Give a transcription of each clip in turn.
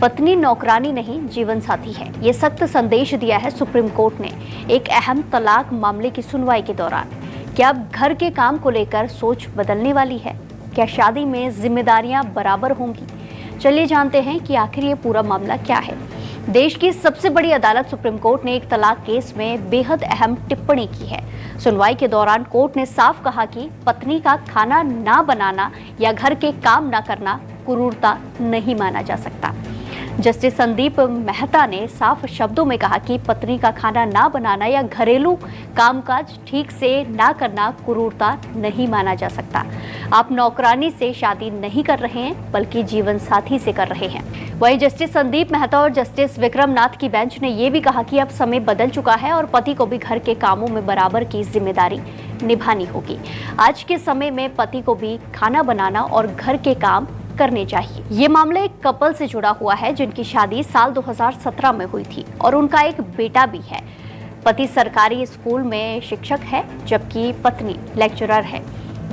पत्नी नौकरानी नहीं जीवन साथी है, ये सख्त संदेश दिया है सुप्रीम कोर्ट ने एक अहम तलाक मामले की सुनवाई के दौरान। क्या अब घर के काम को लेकर सोच बदलने वाली है? क्या शादी में जिम्मेदारियां बराबर होंगी? चलिए जानते हैं कि आखिर ये पूरा मामला क्या है। देश की सबसे बड़ी अदालत सुप्रीम कोर्ट ने एक तलाक केस में बेहद अहम टिप्पणी की है। सुनवाई के दौरान कोर्ट ने साफ कहा कि पत्नी का खाना ना बनाना या घर के काम ना करना क्रूरता नहीं माना जा सकता। जस्टिस संदीप मेहता ने साफ शब्दों में कहा कि पत्नी का खाना ना बनाना या घरेलू कामकाज ठीक से ना करना क्रूरता नहीं माना जा सकता। आप नौकरानी से शादी नहीं कर रहे हैं बल्कि जीवन साथी से कर रहे हैं। वहीं जस्टिस संदीप मेहता और जस्टिस विक्रम नाथ की बेंच ने यह भी कहा कि अब समय बदल चुका है और पति को भी घर के कामों में बराबर की जिम्मेदारी निभानी होगी। आज के समय में पति को भी खाना बनाना और घर के काम करने चाहिए। ये मामला एक कपल से जुड़ा हुआ है जिनकी शादी साल 2017 में हुई थी और उनका एक बेटा भी है। पति सरकारी स्कूल में शिक्षक है जबकि पत्नी लेक्चरर है।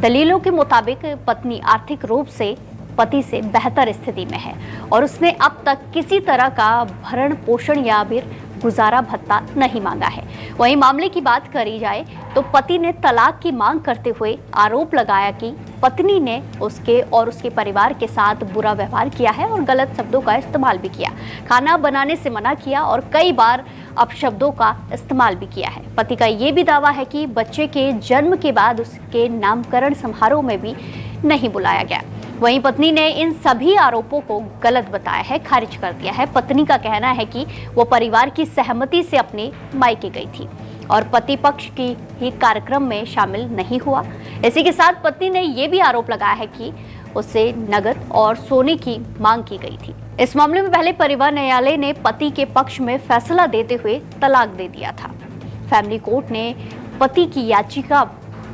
दलीलों के मुताबिक पत्नी आर्थिक रूप से पति से बेहतर स्थिति में है और उसने अब तक किसी तरह का भरण पोषण या फिर गुजारा भत्ता नहीं मांगा है। वहीं मामले की बात करी जाए तो पति ने तलाक की मांग करते हुए आरोप लगाया कि पत्नी ने उसके और उसके परिवार के साथ बुरा व्यवहार किया है और गलत शब्दों का इस्तेमाल भी किया, खाना बनाने से मना किया और कई बार अपशब्दों का इस्तेमाल भी किया है। पति का ये भी दावा है कि बच्चे के जन्म के बाद उसके नामकरण समारोह में भी नहीं बुलाया गया। वहीं पत्नी ने इन सभी आरोपों को गलत बताया है, खारिज कर दिया है। पत्नी का कहना है कि वो परिवार की सहमति से अपने मायके गई थी और पति पक्ष की ही कार्यक्रम में शामिल नहीं हुआ। इसी के साथ पत्नी ने ये भी आरोप लगाया है कि उससे नगद और सोने की मांग की गई थी। इस मामले में पहले परिवार न्यायालय ने पति के पक्ष में फैसला देते हुए तलाक दे दिया था। फैमिली कोर्ट ने पति की याचिका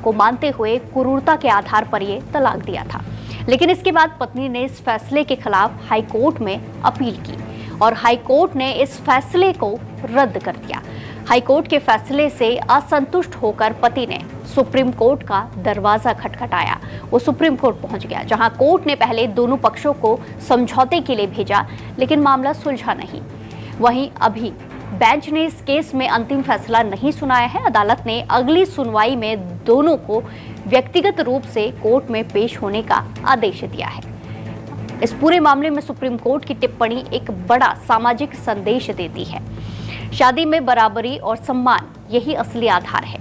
को मानते हुए क्रूरता के आधार पर यह तलाक दिया था, लेकिन इसके बाद पत्नी ने इस फैसले के खिलाफ हाई कोर्ट में अपील की और हाई कोर्ट ने इस फैसले को रद्द कर दिया। हाई कोर्ट के फैसले से असंतुष्ट होकर पति ने सुप्रीम कोर्ट का दरवाजा खटखटाया। वो सुप्रीम कोर्ट पहुंच गया जहां कोर्ट ने पहले दोनों पक्षों को समझौते के लिए भेजा, लेकिन मामला सुलझा नहीं। वहीं अभी बेंच ने इस केस में अंतिम फैसला नहीं सुनाया है। अदालत ने अगली सुनवाई में दोनों को व्यक्तिगत रूप से कोर्ट में पेश होने का आदेश दिया है। इस पूरे मामले में सुप्रीम कोर्ट की टिप्पणी एक बड़ा सामाजिक संदेश देती है। शादी में बराबरी और सम्मान यही असली आधार है।